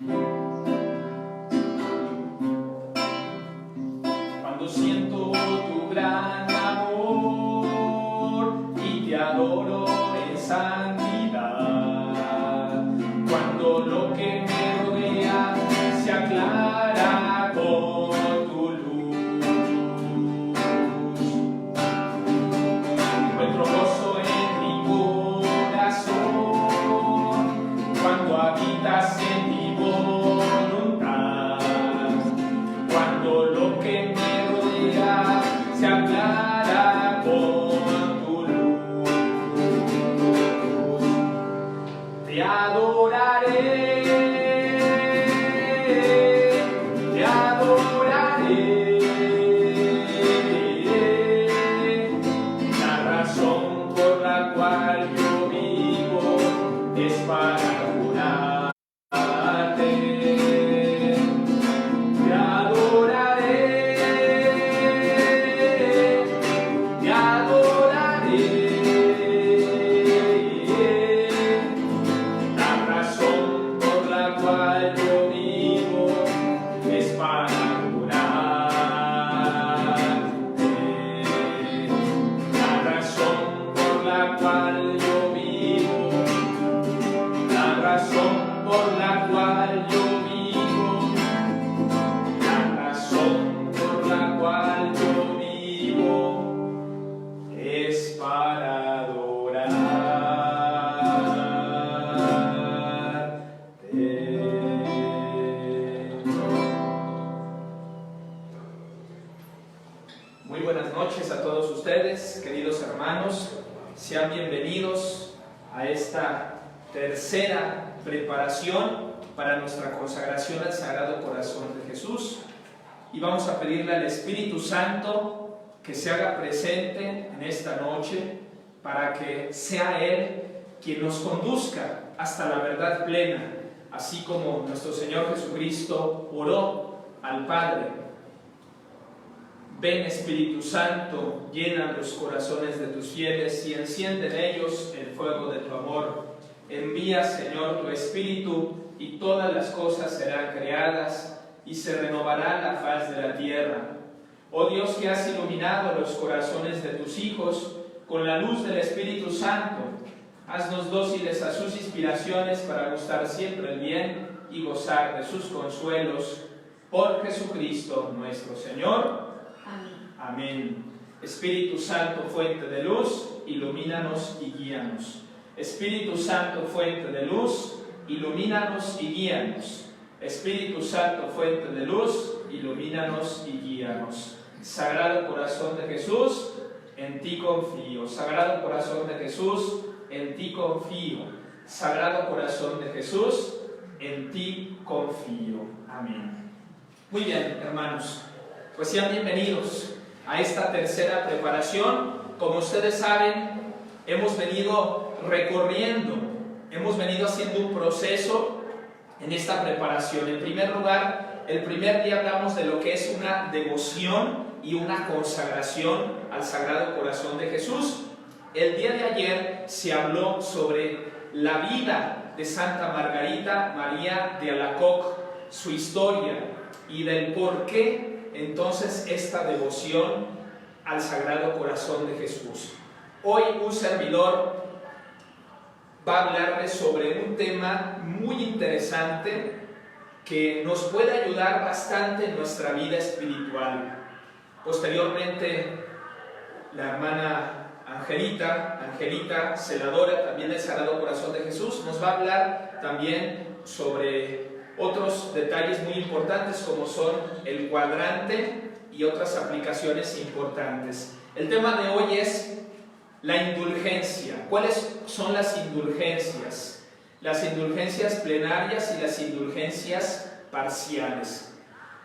Cuando siento tu gran amor y te adoro en santidad, cuando lo que me rodea se aclara con tu luz, encuentro gozo en mi corazón cuando habitas en mi voluntad, cuando lo que me rodea se aclara con tu luz. Te adoraré, te adoraré. La razón por la cual yo vivo es para adorarte. Te adoraré, te adoraré. La razón por la cual yo vivo es para adorarte. La razón por la cual yo vivo, la razón por la cual yo vivo, la razón por la cual yo vivo es para adorarte. Muy buenas noches a todos ustedes, queridos hermanos. Sean bienvenidos a esta tercera preparación para nuestra consagración al Sagrado Corazón de Jesús. Y vamos a pedirle al Espíritu Santo que se haga presente en esta noche para que sea Él quien nos conduzca hasta la verdad plena, así como nuestro Señor Jesucristo oró al Padre. Ven, Espíritu Santo, llena los corazones de tus fieles y enciende en ellos el fuego de tu amor. Envía, Señor, tu Espíritu y todas las cosas serán creadas y se renovará la faz de la tierra. Oh Dios, que has iluminado los corazones de tus hijos con la luz del Espíritu Santo, haznos dóciles a sus inspiraciones para gustar siempre el bien y gozar de sus consuelos. Por Jesucristo nuestro Señor. Amén. Espíritu Santo, fuente de luz, ilumínanos y guíanos. Espíritu Santo, fuente de luz, ilumínanos y guíanos. Espíritu Santo, fuente de luz, ilumínanos y guíanos. Sagrado Corazón de Jesús, en ti confío. Sagrado Corazón de Jesús, en ti confío. Sagrado Corazón de Jesús, en ti confío. Amén. Muy bien, hermanos, pues sean bienvenidos a esta tercera preparación. Como ustedes saben, hemos venido recorriendo, hemos venido haciendo un proceso en esta preparación. En primer lugar, el primer día hablamos de lo que es una devoción y una consagración al Sagrado Corazón de Jesús. El día de ayer se habló sobre la vida de Santa Margarita María de Alacoque, su historia y del por qué entonces esta devoción al Sagrado Corazón de Jesús. Hoy un servidor va a hablarles sobre un tema muy interesante que nos puede ayudar bastante en nuestra vida espiritual. Posteriormente, la hermana Angelita, celadora también del Sagrado Corazón de Jesús, nos va a hablar también sobre otros detalles muy importantes como son el cuadrante y otras aplicaciones importantes. El tema de hoy es la indulgencia. ¿Cuáles son las indulgencias? Las indulgencias plenarias y las indulgencias parciales.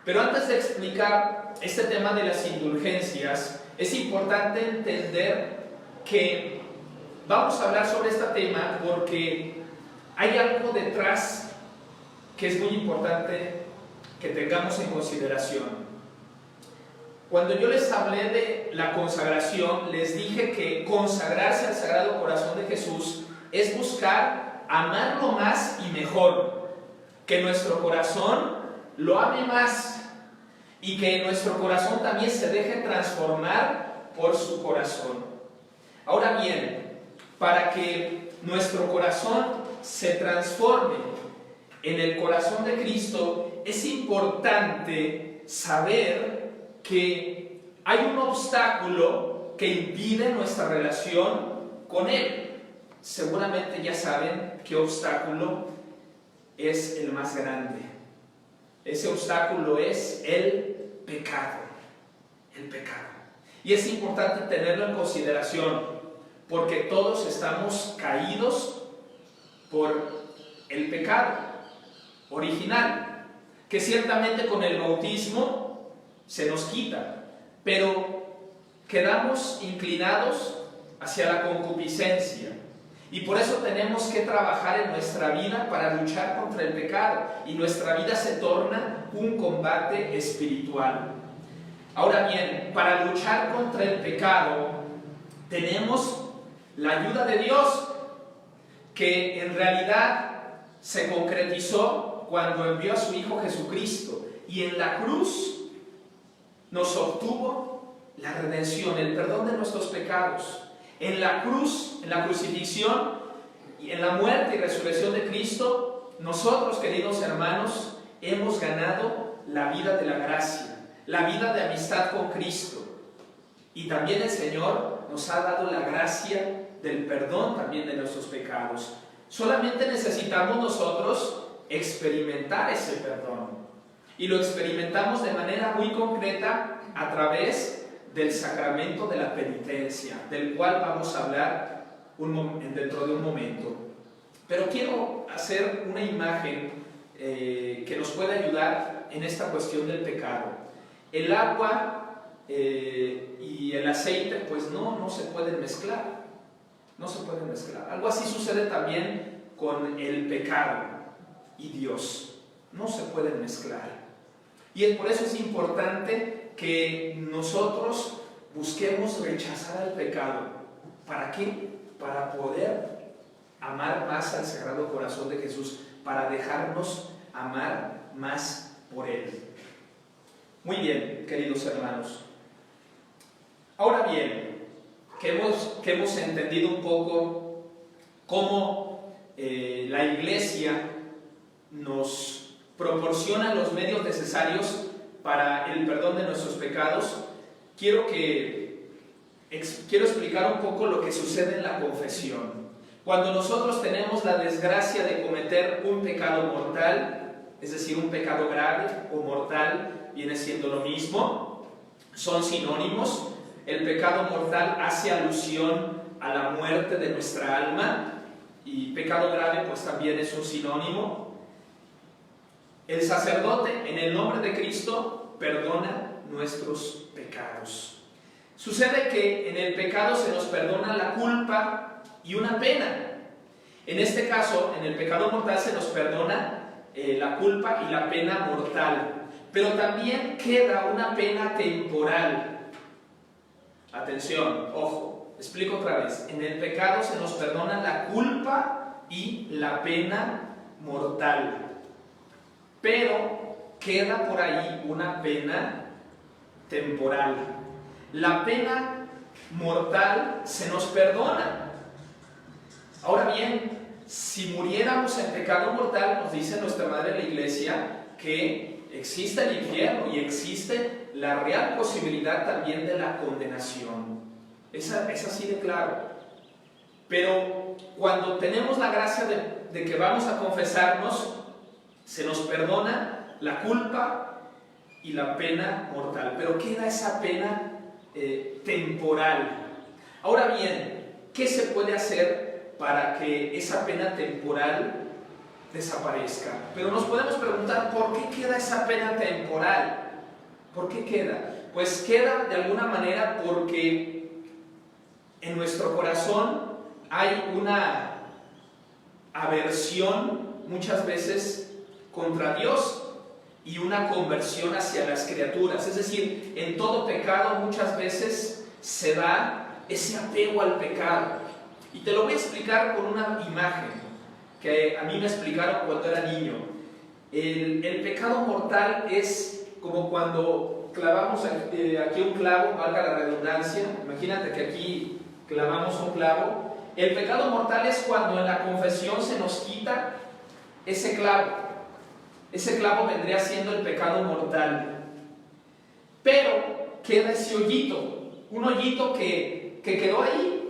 Pero antes de explicar este tema de las indulgencias, es importante entender que vamos a hablar sobre este tema porque hay algo detrás que es muy importante que tengamos en consideración. Cuando yo les hablé de la consagración, les dije que consagrarse al Sagrado Corazón de Jesús es buscar amarlo más y mejor. que nuestro corazón lo ame más y que nuestro corazón también se deje transformar por su corazón. Ahora bien, para que nuestro corazón se transforme en el corazón de Cristo, es importante saber que hay un obstáculo que impide nuestra relación con Él. Seguramente ya saben qué obstáculo es el más grande. Ese obstáculo es el pecado. El pecado. Y es importante tenerlo en consideración, porque todos estamos caídos por el pecado original, que ciertamente con el bautismo se nos quita, pero quedamos inclinados hacia la concupiscencia. Y por eso tenemos que trabajar en nuestra vida para luchar contra el pecado, y nuestra vida se torna un combate espiritual. Ahora bien, para luchar contra el pecado tenemos la ayuda de Dios, que en realidad se concretizó cuando envió a su Hijo Jesucristo, y en la cruz nos obtuvo la redención, el perdón de nuestros pecados. En la cruz, en la crucifixión y en la muerte y resurrección de Cristo, nosotros, queridos hermanos, hemos ganado la vida de la gracia, la vida de amistad con Cristo. Y también el Señor nos ha dado la gracia del perdón también de nuestros pecados. Solamente necesitamos nosotros experimentar ese perdón. Y lo experimentamos de manera muy concreta a través del sacramento de la penitencia, del cual vamos a hablar dentro de un momento. Pero quiero hacer una imagen que nos puede ayudar en esta cuestión del pecado. El agua y el aceite pues no se pueden mezclar. No se pueden mezclar. Algo así sucede también con el pecado y Dios. No se pueden mezclar. Y por eso es importante que nosotros busquemos rechazar al pecado. ¿Para qué? Para poder amar más al Sagrado Corazón de Jesús, para dejarnos amar más por Él. Muy bien, queridos hermanos. Ahora bien, que hemos entendido un poco cómo la Iglesia nos proporciona los medios necesarios para el perdón de nuestros pecados, quiero explicar un poco lo que sucede en la confesión. Cuando nosotros tenemos la desgracia de cometer un pecado mortal, es decir, un pecado grave o mortal, viene siendo lo mismo, son sinónimos. El pecado mortal hace alusión a la muerte de nuestra alma, y pecado grave pues también es un sinónimo. El sacerdote, en el nombre de Cristo, perdona nuestros pecados. Sucede que en el pecado se nos perdona la culpa y una pena. En este caso, en el pecado mortal se nos perdona la culpa y la pena mortal. Pero también queda una pena temporal. Atención, ojo, explico otra vez. En el pecado se nos perdona la culpa y la pena mortal. Pero queda por ahí una pena temporal. La pena mortal se nos perdona. Ahora bien, si muriéramos en pecado mortal, nos dice nuestra Madre de la Iglesia que existe el infierno y existe la real posibilidad también de la condenación. Es así de claro. Pero cuando tenemos la gracia de que vamos a confesarnos, se nos perdona la culpa y la pena mortal, pero queda esa pena temporal. Ahora bien, ¿qué se puede hacer para que esa pena temporal desaparezca? Pero nos podemos preguntar, ¿por qué queda esa pena temporal? ¿Por qué queda? Pues queda de alguna manera porque en nuestro corazón hay una aversión muchas veces contra Dios y una conversión hacia las criaturas. Es decir, en todo pecado muchas veces se da ese apego al pecado. Y te lo voy a explicar con una imagen que a mí me explicaron cuando era niño. El pecado mortal es como cuando clavamos aquí un clavo, valga la redundancia. Imagínate que aquí clavamos un clavo. El pecado mortal es cuando en la confesión se nos quita ese clavo. Ese clavo vendría siendo el pecado mortal. Pero queda ese hoyito, un hoyito que quedó ahí.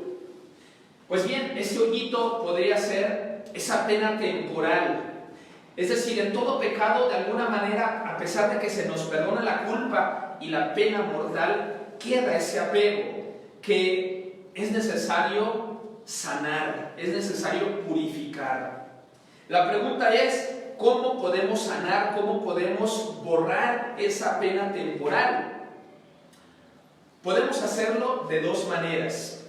Pues bien, ese hoyito podría ser esa pena temporal. Es decir, en todo pecado, de alguna manera, a pesar de que se nos perdona la culpa y la pena mortal, queda ese apego que es necesario sanar, es necesario purificar. La pregunta es, ¿cómo podemos sanar? ¿Cómo podemos borrar esa pena temporal? Podemos hacerlo de dos maneras.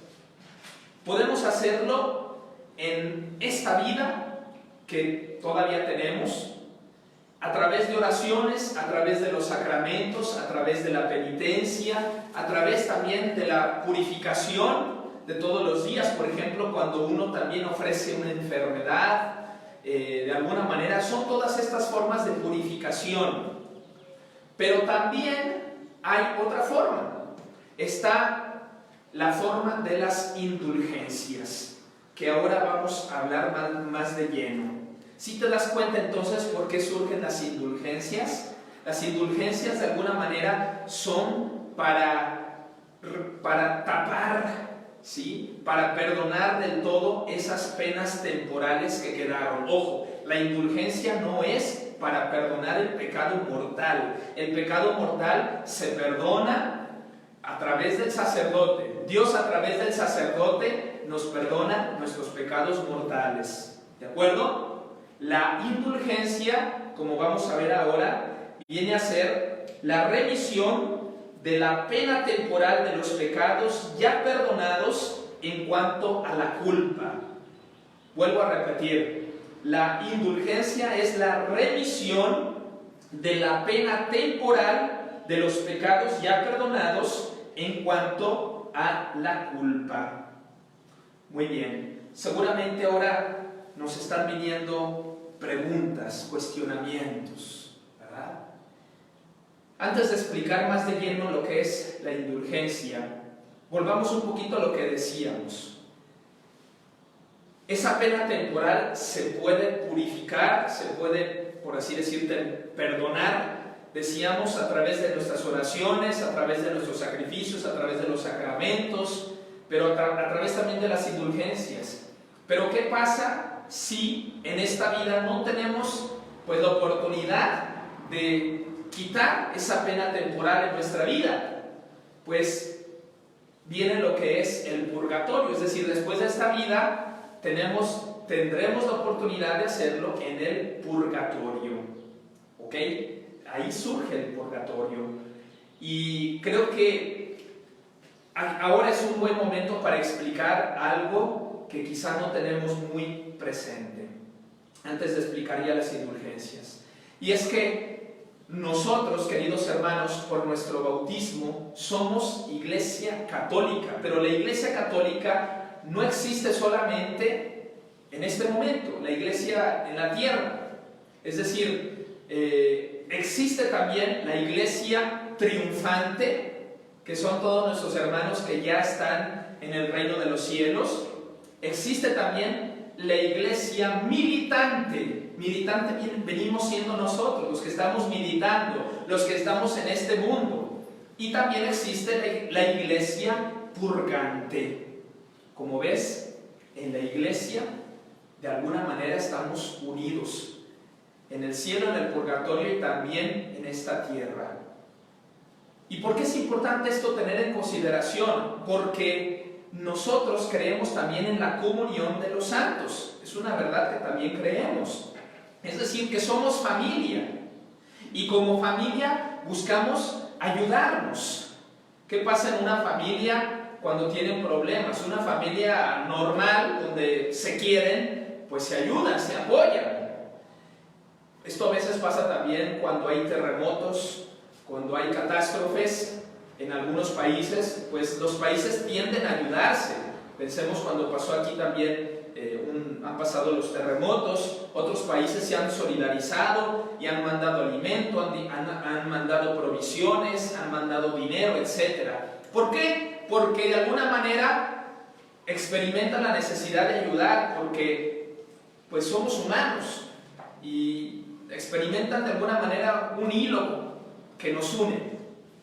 Podemos hacerlo en esta vida que todavía tenemos, a través de oraciones, a través de los sacramentos, a través de la penitencia, a través también de la purificación de todos los días. Por ejemplo, cuando uno también ofrece una enfermedad, de alguna manera, son todas estas formas de purificación. Pero también hay otra forma. Está la forma de las indulgencias, que ahora vamos a hablar más de lleno. Si te das cuenta entonces por qué surgen las indulgencias, las indulgencias de alguna manera son para tapar, ¿sí? Para perdonar del todo esas penas temporales que quedaron. Ojo, la indulgencia no es para perdonar el pecado mortal. El pecado mortal se perdona a través del sacerdote. Dios a través del sacerdote nos perdona nuestros pecados mortales. ¿De acuerdo? La indulgencia, como vamos a ver ahora, viene a ser la remisión de la pena temporal de los pecados ya perdonados en cuanto a la culpa. Vuelvo a repetir, la indulgencia es la remisión de la pena temporal de los pecados ya perdonados en cuanto a la culpa. Muy bien, seguramente ahora nos están viniendo preguntas, cuestionamientos, ¿verdad? Antes de explicar más de lleno lo que es la indulgencia, volvamos un poquito a lo que decíamos. Esa pena temporal se puede purificar, se puede, por así decirte, perdonar. Decíamos a través de nuestras oraciones, a través de nuestros sacrificios, a través de los sacramentos, pero a través también de las indulgencias. Pero ¿qué pasa si en esta vida no tenemos pues la oportunidad de quitar esa pena temporal en nuestra vida? Pues viene lo que es el purgatorio, es decir, después de esta vida tendremos la oportunidad de hacerlo en el purgatorio, ¿ok? Ahí surge el purgatorio. Y creo que ahora es un buen momento para explicar algo que quizá no tenemos muy presente, antes de explicar ya las indulgencias. Y es que nosotros, queridos hermanos, por nuestro bautismo, somos Iglesia Católica, pero la Iglesia Católica no existe solamente en este momento, la Iglesia en la tierra. Es decir, existe también la Iglesia triunfante, que son todos nuestros hermanos que ya están en el reino de los cielos. Existe también la Iglesia militante. Militante venimos siendo nosotros, los que estamos militando, los que estamos en este mundo. Y también existe la Iglesia purgante. Como ves, en la Iglesia de alguna manera estamos unidos, en el cielo, en el purgatorio y también en esta tierra. ¿Y por qué es importante esto tener en consideración? Porque nosotros creemos también en la comunión de los santos. Es una verdad que también creemos. Es decir, que somos familia. Y como familia buscamos ayudarnos. ¿Qué pasa en una familia cuando tienen problemas? Una familia normal, donde se quieren, pues se ayudan, se apoyan. Esto a veces pasa también cuando hay terremotos, cuando hay catástrofes en algunos países, pues los países tienden a ayudarse. Pensemos cuando pasó aquí también han pasado los terremotos, otros países se han solidarizado y han mandado alimento, han mandado provisiones, han mandado dinero, etc. ¿Por qué? Porque de alguna manera experimentan la necesidad de ayudar, porque pues somos humanos y experimentan de alguna manera un hilo que nos une.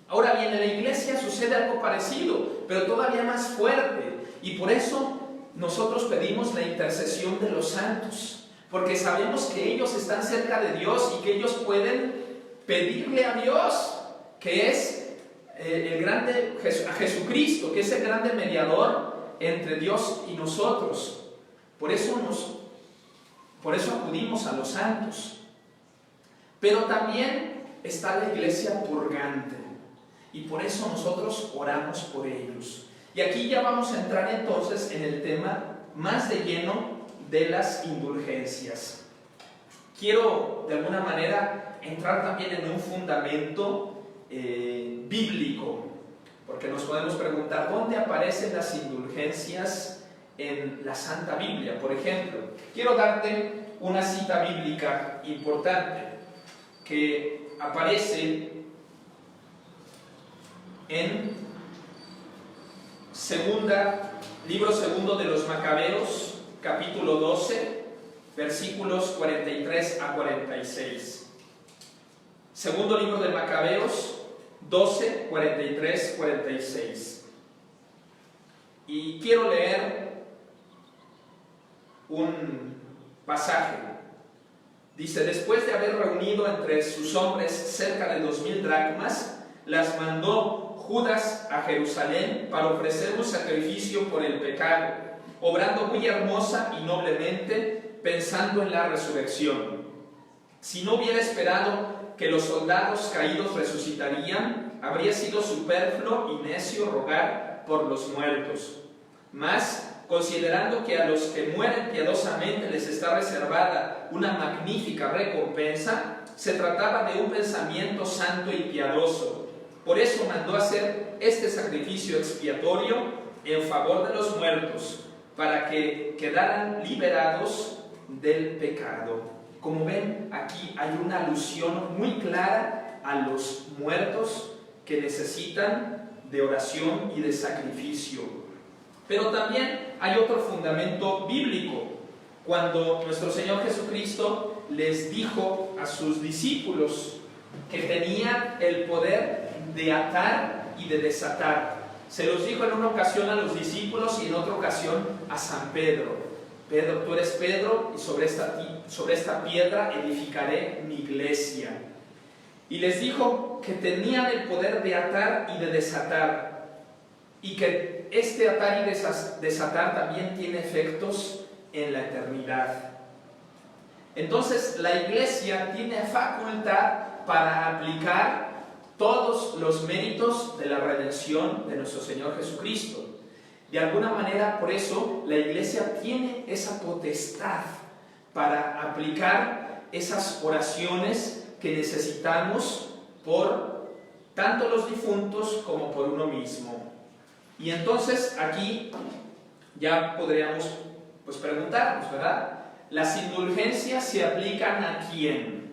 Ahora bien, en la iglesia sucede algo parecido, pero todavía más fuerte, y por eso nosotros pedimos la intercesión de los santos, porque sabemos que ellos están cerca de Dios y que ellos pueden pedirle a Dios, que es a Jesucristo, que es el grande mediador entre Dios y nosotros. Por eso acudimos a los santos. Pero también está la iglesia purgante, y por eso nosotros oramos por ellos. Y aquí ya vamos a entrar entonces en el tema más de lleno de las indulgencias. Quiero de alguna manera entrar también en un fundamento bíblico, porque nos podemos preguntar ¿dónde aparecen las indulgencias en la Santa Biblia? Por ejemplo, quiero darte una cita bíblica importante que aparece en libro segundo de los Macabeos, capítulo 12, versículos 43 a 46. Segundo libro de Macabeos, 12, 43, 46. Y quiero leer un pasaje. Dice: después de haber reunido entre sus hombres cerca de 2000 dracmas, las mandó Judas a Jerusalén para ofrecer un sacrificio por el pecado, obrando muy hermosa y noblemente, pensando en la resurrección. Si no hubiera esperado que los soldados caídos resucitarían, habría sido superfluo y necio rogar por los muertos. Mas, considerando que a los que mueren piadosamente les está reservada una magnífica recompensa, se trataba de un pensamiento santo y piadoso. Por eso mandó hacer este sacrificio expiatorio en favor de los muertos, para que quedaran liberados del pecado. Como ven, aquí hay una alusión muy clara a los muertos que necesitan de oración y de sacrificio. Pero también hay otro fundamento bíblico. Cuando nuestro Señor Jesucristo les dijo a sus discípulos que tenían el poder de atar y de desatar, se los dijo en una ocasión a los discípulos y en otra ocasión a San Pedro: Pedro, tú eres Pedro, y sobre esta piedra edificaré mi iglesia. Y les dijo que tenían el poder de atar y de desatar, y que este atar y desatar también tiene efectos en la eternidad. Entonces la iglesia tiene facultad para aplicar todos los méritos de la redención de nuestro Señor Jesucristo. De alguna manera, por eso, la iglesia tiene esa potestad para aplicar esas oraciones que necesitamos por tanto los difuntos como por uno mismo. Y entonces aquí ya podríamos preguntarnos, ¿verdad? ¿Las indulgencias se aplican a quién?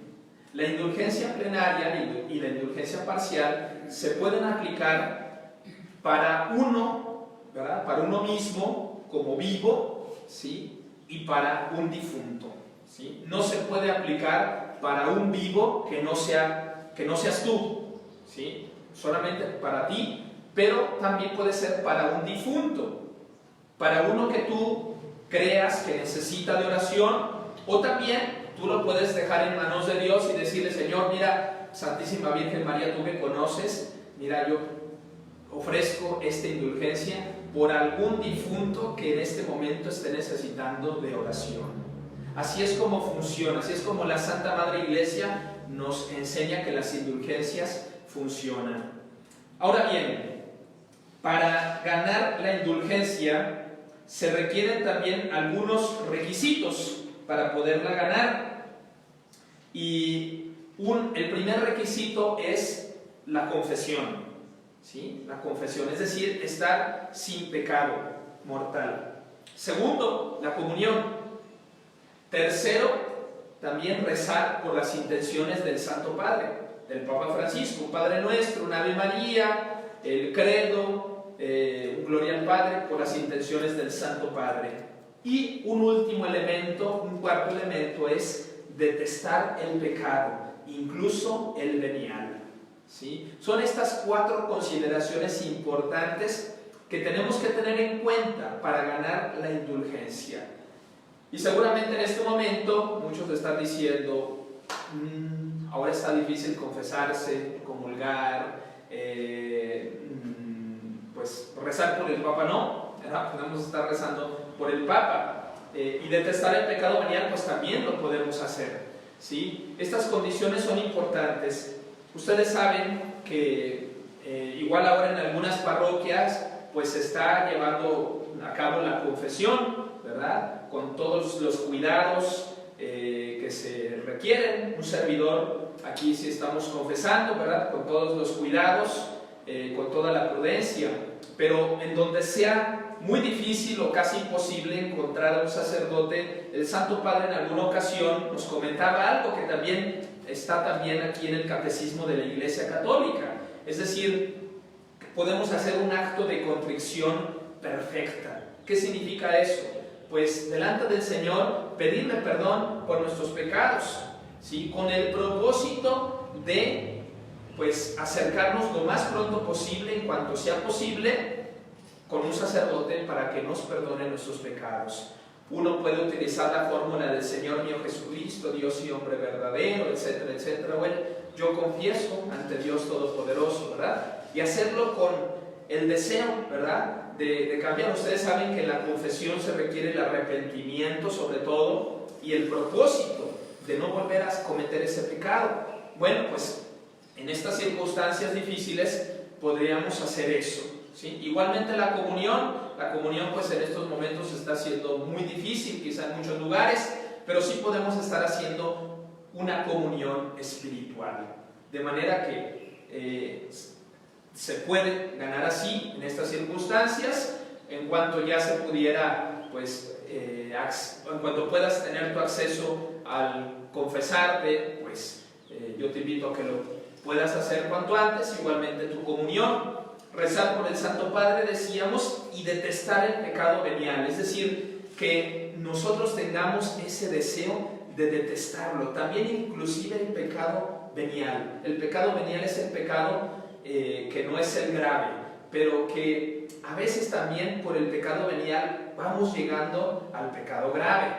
La indulgencia plenaria y la indulgencia parcial se pueden aplicar para uno, ¿verdad? Para uno mismo como vivo, ¿sí? Y para un difunto, ¿sí? No se puede aplicar para un vivo que no seas tú, ¿sí? Solamente para ti, pero también puede ser para un difunto, para uno que tú creas que necesita de oración, o también tú lo puedes dejar en manos de Dios y decirle: Señor, mira, Santísima Virgen María, tú me conoces, mira, yo ofrezco esta indulgencia por algún difunto que en este momento esté necesitando de oración. Así es como funciona, así es como la Santa Madre Iglesia nos enseña que las indulgencias funcionan. Ahora bien, para ganar la indulgencia se requieren también algunos requisitos para poderla ganar. Y el primer requisito es la confesión, ¿sí? La confesión, es decir, estar sin pecado mortal. Segundo, la comunión. Tercero, también rezar por las intenciones del Santo Padre, del Papa Francisco, un Padre Nuestro, un Ave María, el Credo, un Gloria al Padre, por las intenciones del Santo Padre. Y un último elemento, un cuarto elemento, es detestar el pecado, incluso el venial. ¿Sí? Son estas 4 consideraciones importantes que tenemos que tener en cuenta para ganar la indulgencia. Y seguramente en este momento muchos están diciendo, ahora está difícil confesarse, comulgar, pues rezar por el Papa no, ¿verdad? Podemos estar rezando por el Papa, y detestar el pecado venial pues también lo podemos hacer, ¿sí? Estas condiciones son importantes. Ustedes saben que igual ahora en algunas parroquias pues se está llevando a cabo la confesión, ¿verdad? Con todos los cuidados que se requieren. Un servidor aquí sí estamos confesando, ¿verdad? Con todos los cuidados, con toda la prudencia, pero en donde sea muy difícil o casi imposible encontrar a un sacerdote, el Santo Padre en alguna ocasión nos comentaba algo que también está también aquí en el Catecismo de la Iglesia Católica, es decir, podemos hacer un acto de contrición perfecta. ¿Qué significa eso? Pues delante del Señor pedirle perdón por nuestros pecados, ¿sí? Con el propósito de pues acercarnos lo más pronto posible, en cuanto sea posible, con un sacerdote para que nos perdone nuestros pecados. Uno puede utilizar la fórmula del Señor mío Jesucristo, Dios y hombre verdadero, etcétera, etcétera. Bueno, yo confieso ante Dios Todopoderoso, ¿verdad? Y hacerlo con el deseo, ¿verdad? De cambiar. Ustedes saben que en la confesión se requiere el arrepentimiento sobre todo y el propósito de no volver a cometer ese pecado. Bueno, pues en estas circunstancias difíciles podríamos hacer eso, ¿sí? Igualmente la comunión pues en estos momentos está siendo muy difícil, quizá en muchos lugares, pero sí podemos estar haciendo una comunión espiritual, de manera que se puede ganar así en estas circunstancias. En cuanto ya se pudiera, pues, en cuanto puedas tener tu acceso al confesarte, pues yo te invito a que lo puedas hacer cuanto antes. Igualmente tu comunión, rezar por el Santo Padre, decíamos, y detestar el pecado venial, es decir, que nosotros tengamos ese deseo de detestarlo, también inclusive el pecado venial. El pecado venial es el pecado que no es el grave, pero que a veces también por el pecado venial vamos llegando al pecado grave,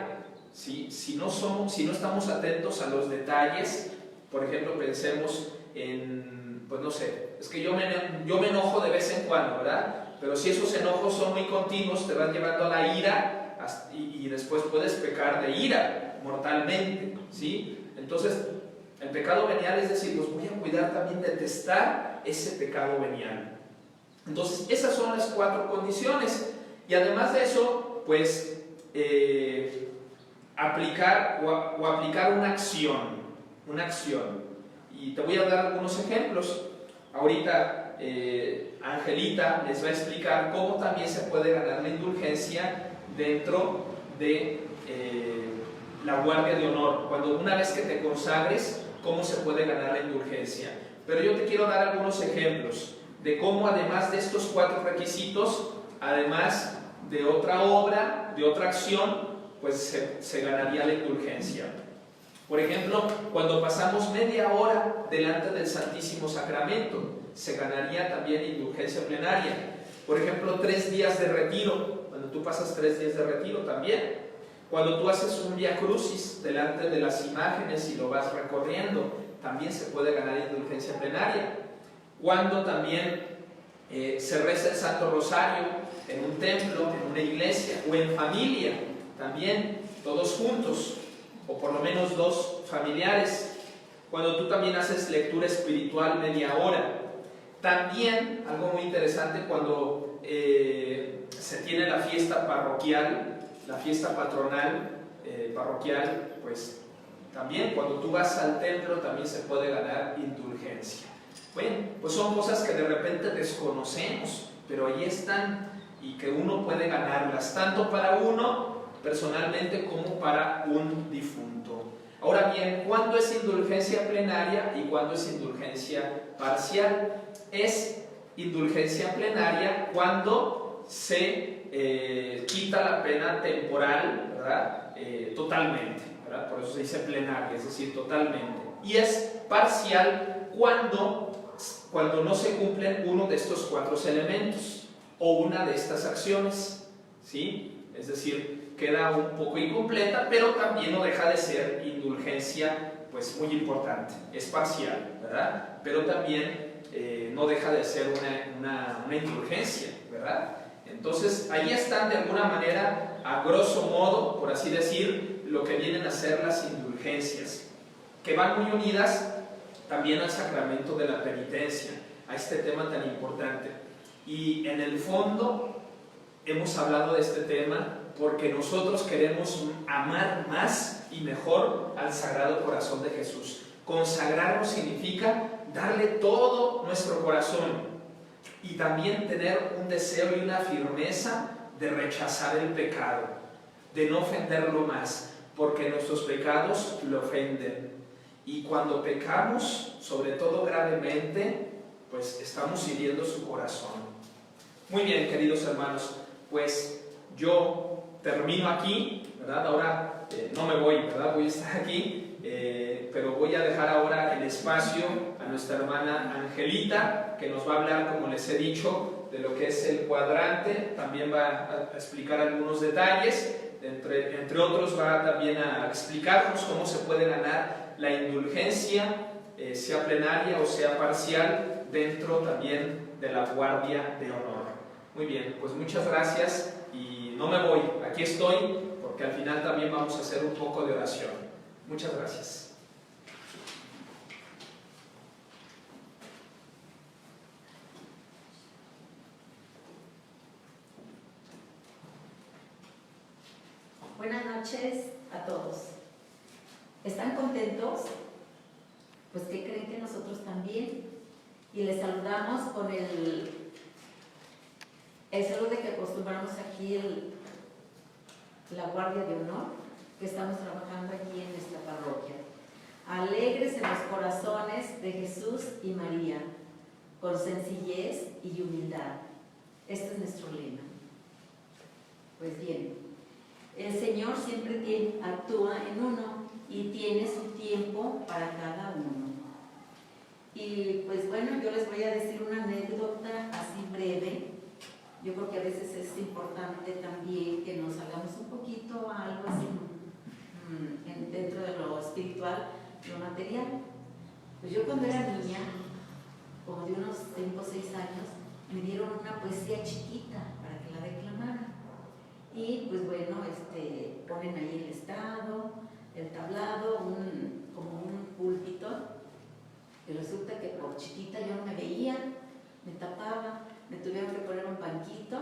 ¿sí? Si no estamos atentos a los detalles, por ejemplo, pensemos en, pues no sé, es que yo me enojo de vez en cuando, ¿verdad? Pero si esos enojos son muy continuos, te van llevando a la ira y después puedes pecar de ira mortalmente, ¿sí? Entonces, el pecado venial es decir, pues voy a cuidar también de detestar ese pecado venial. Entonces, esas son las 4 condiciones. Y además de eso, pues, aplicar una acción. Y te voy a dar algunos ejemplos. Ahorita Angelita les va a explicar cómo también se puede ganar la indulgencia dentro de la guardia de honor. Cuando una vez que te consagres, cómo se puede ganar la indulgencia. Pero yo te quiero dar algunos ejemplos de cómo, además de estos 4 requisitos, además de otra obra, de otra acción, pues se ganaría la indulgencia. Por ejemplo, cuando pasamos media hora delante del Santísimo Sacramento, se ganaría también indulgencia plenaria. Por ejemplo, 3 días de retiro, cuando tú pasas 3 días de retiro también. Cuando tú haces un Vía Crucis delante de las imágenes y lo vas recorriendo, también se puede ganar indulgencia plenaria. Cuando también se reza el Santo Rosario en un templo, en una iglesia o en familia, también todos juntos, o por lo menos 2 familiares. Cuando tú también haces lectura espiritual media hora. También, algo muy interesante, cuando se tiene la fiesta parroquial, la fiesta patronal parroquial, pues también cuando tú vas al templo también se puede ganar indulgencia. Bueno, pues son cosas que de repente desconocemos, pero ahí están y que uno puede ganarlas, tanto para uno personalmente como para un difunto. Ahora bien, ¿cuándo es indulgencia plenaria y cuándo es indulgencia parcial? Es indulgencia plenaria cuando se quita la pena temporal, ¿verdad? Totalmente, ¿verdad? Por eso se dice plenaria, es decir, totalmente. Y es parcial cuando no se cumplen uno de estos 4 elementos o una de estas acciones, ¿sí? Es decir, queda un poco incompleta, pero también no deja de ser indulgencia, pues muy importante. Es parcial, ¿verdad? Pero también no deja de ser una indulgencia, ¿verdad? Entonces, ahí están de alguna manera, a grosso modo, por así decir, lo que vienen a ser las indulgencias, que van muy unidas también al sacramento de la penitencia, a este tema tan importante. Y en el fondo hemos hablado de este tema porque nosotros queremos amar más y mejor al Sagrado Corazón de Jesús. Consagrarnos significa darle todo nuestro corazón y también tener un deseo y una firmeza de rechazar el pecado, de no ofenderlo más, porque nuestros pecados lo ofenden. Y cuando pecamos, sobre todo gravemente, pues estamos hiriendo su corazón. Muy bien, queridos hermanos, pues yo termino aquí, ¿verdad? Ahora no me voy, ¿verdad? Voy a estar aquí, pero voy a dejar ahora el espacio a nuestra hermana Angelita, que nos va a hablar, como les he dicho, de lo que es el cuadrante. También va a explicar algunos detalles, entre otros va también a explicarnos cómo se puede ganar la indulgencia, sea plenaria o sea parcial, dentro también de la guardia de honor. Muy bien, pues muchas gracias y no me voy, aquí estoy, porque al final también vamos a hacer un poco de oración. Muchas gracias. Buenas noches a todos. ¿Están contentos? Pues ¿qué creen que nosotros también? Y les saludamos con el saludo que acostumbramos aquí, la guardia de honor, que estamos trabajando aquí en nuestra parroquia. Alegres en los corazones de Jesús y María, con sencillez y humildad. Este es nuestro lema. Pues bien, el Señor siempre actúa en uno y tiene su tiempo para cada uno. Y pues bueno, yo les voy a decir una anécdota así breve. Yo creo que a veces es importante también que nos hagamos un poquito algo así dentro de lo espiritual, lo material. Pues yo cuando era niña, como de unos 5 o 6 años, me dieron una poesía chiquita para que la declamara. Y pues bueno, ponen ahí el estrado, el tablado, como un púlpito. Y resulta que por chiquita yo no me veía, me tapaba, me tuvieron que poner un banquito,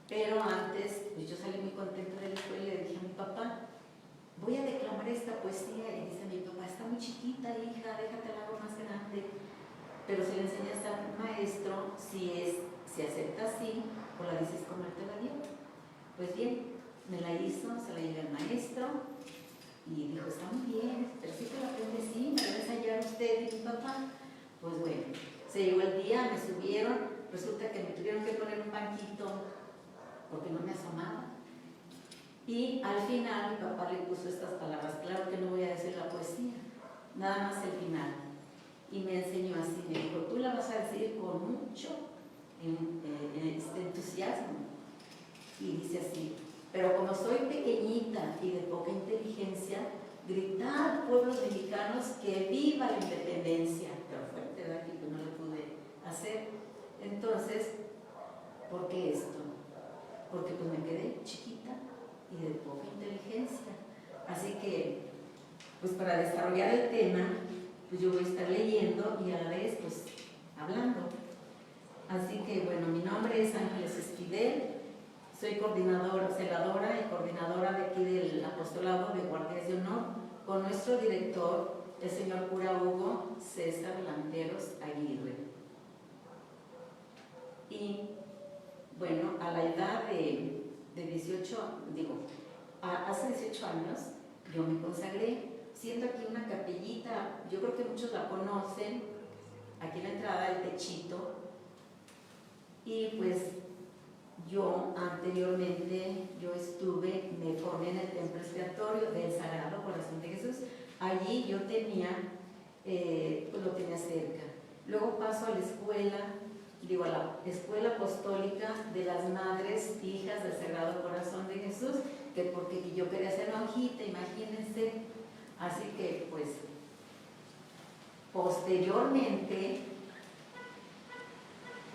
pero antes pues yo salí muy contenta de la escuela y le dije a mi papá, voy a declamar esta poesía. Y dice mi papá, está muy chiquita, hija, déjatela algo más grande. Pero si le enseñas al maestro, si acepta así, o la dices como él te la dio. Pues bien, me la hizo, se la llevé al maestro y dijo, está muy bien, pero sí que la aprende, sí, me va a ensayar usted y mi papá. Pues bueno, se llegó el día, me subieron, resulta que me tuvieron que poner un banquito porque no me asomaba. Y al final mi papá le puso estas palabras, claro que no voy a decir la poesía, nada más el final. Y me enseñó así, me dijo, tú la vas a decir con mucho entusiasmo. Y dice así, pero como soy pequeñita y de poca inteligencia, gritar pueblos mexicanos que viva la independencia. Pero fuerte, ¿verdad? Que no lo pude hacer. Entonces, ¿por qué esto? Porque pues me quedé chiquita y de poca inteligencia. Así que, pues para desarrollar el tema, pues yo voy a estar leyendo y a la vez pues hablando. Así que bueno, mi nombre es Ángeles Esquivel, soy celadora y coordinadora de aquí del apostolado de guardias de honor con nuestro director, el señor cura Hugo César Landeros Aguirre. Y bueno, a la edad de de 18, hace 18 años yo me consagré. Siento aquí una capillita, yo creo que muchos la conocen, aquí en la entrada del techito. Y pues yo anteriormente, me formé en el templo expiatorio del Sagrado Corazón de Jesús. Allí yo tenía, pues lo tenía cerca. Luego paso a la escuela apostólica de las Madres Hijas del Sagrado Corazón de Jesús, que porque yo quería hacer monjita, imagínense. Así que pues posteriormente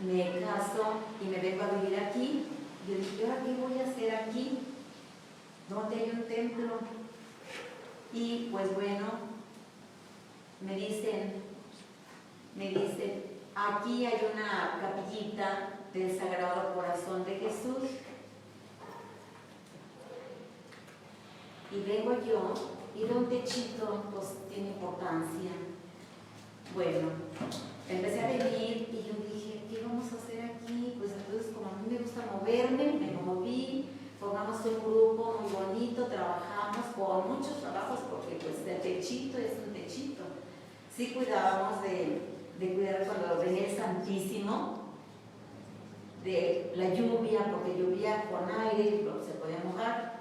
me caso y me vengo a vivir aquí. Yo dije, ¿ahora qué voy a hacer aquí? ¿Dónde hay un templo? Y pues bueno, me dicen, aquí hay una capillita del Sagrado Corazón de Jesús. Y vengo yo, y de un techito, pues tiene importancia. Bueno, empecé a venir y yo dije, ¿qué vamos a hacer aquí? Pues entonces, como a mí me gusta moverme, me moví, formamos un grupo muy bonito, trabajamos con muchos trabajos porque pues el techito es un techito. Sí cuidábamos de cuidar cuando venía el Santísimo, de la lluvia, porque llovía con aire y se podía mojar.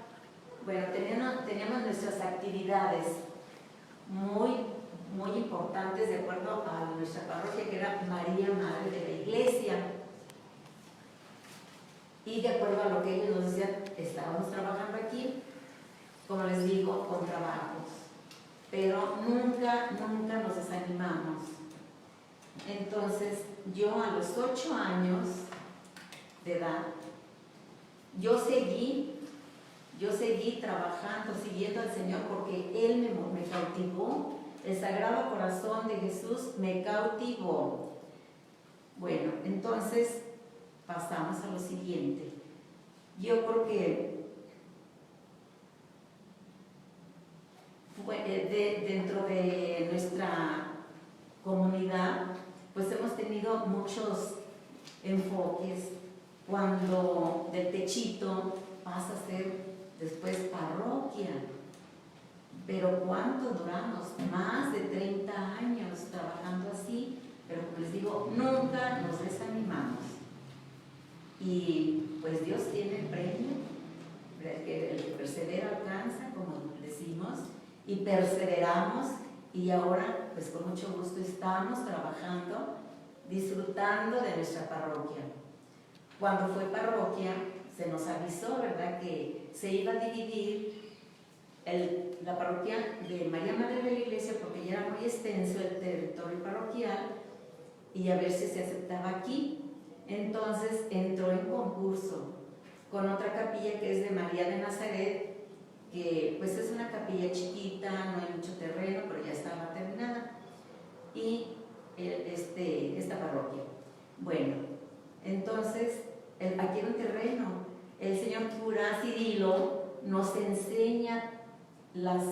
Bueno, teníamos nuestras actividades muy importantes de acuerdo a nuestra parroquia, que era María, Madre de la Iglesia. Y de acuerdo a lo que ellos nos decían, estábamos trabajando aquí, como les digo, con trabajos. Pero nunca nos desanimamos. Entonces, yo a los 8 años de edad, yo seguí trabajando, siguiendo al Señor, porque Él me cautivó. El Sagrado Corazón de Jesús me cautivó. Bueno, entonces pasamos a lo siguiente. Yo creo que dentro de nuestra comunidad, pues hemos tenido muchos enfoques. Cuando del techito pasa a ser después parroquia. Pero ¿cuánto duramos? Más de 30 años trabajando así, pero como les digo, nunca nos desanimamos. Y pues Dios tiene el premio, que el que persevera alcanza, como decimos, y perseveramos, y ahora pues con mucho gusto estamos trabajando, disfrutando de nuestra parroquia. Cuando fue parroquia, se nos avisó, ¿verdad?, que se iba a dividir la parroquia de María Madre de la Iglesia, porque ya era muy extenso el territorio parroquial, y a ver si se aceptaba aquí. Entonces entró en concurso con otra capilla que es de María de Nazaret, que pues es una capilla chiquita, no hay mucho terreno, pero ya estaba terminada, y esta parroquia. Bueno, entonces aquí era un terreno. El señor cura Cirilo nos enseña las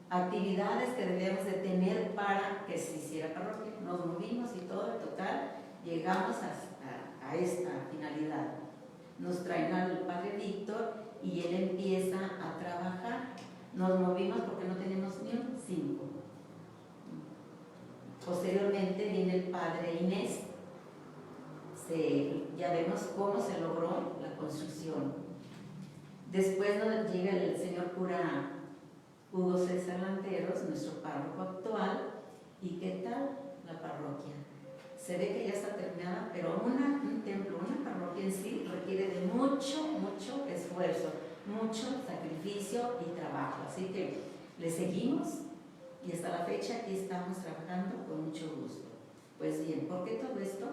actividades que debemos de tener para que se hiciera parroquia. Nos movimos y todo, en total, llegamos a esta finalidad. Nos traen al padre Víctor y él empieza a trabajar. Nos movimos porque no tenemos ni un 5. Posteriormente viene el padre Inés. Ya vemos cómo se logró la construcción. Después nos llega el señor cura Hugo César Lanteros, nuestro párroco actual. ¿Y qué tal la parroquia? Se ve que ya está terminada, pero un templo, una parroquia en sí requiere de mucho esfuerzo, mucho sacrificio y trabajo. Así que le seguimos y hasta la fecha aquí estamos trabajando con mucho gusto. Pues bien, ¿por qué todo esto?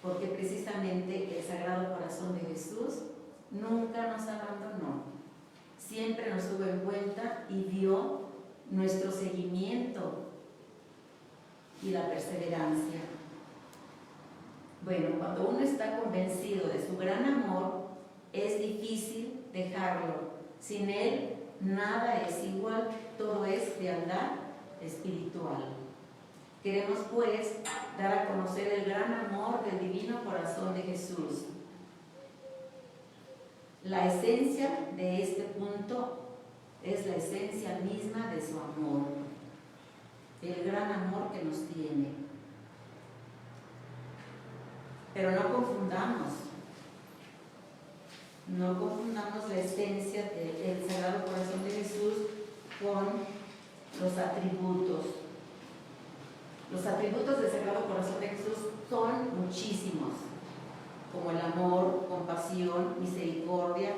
Porque precisamente el Sagrado Corazón de Jesús nunca nos abandonó, siempre nos tuvo en cuenta y vio nuestro seguimiento y la perseverancia. Bueno, cuando uno está convencido de su gran amor, es difícil dejarlo. Sin él, nada es igual, todo es fealdad espiritual. Queremos pues dar a conocer el gran amor del Divino Corazón de Jesús. La esencia de este punto es la esencia misma de su amor, el gran amor que nos tiene. Pero no confundamos la esencia del Sagrado Corazón de Jesús con los atributos. Los atributos del Sagrado Corazón de Jesús son muchísimos, como el amor, compasión, misericordia,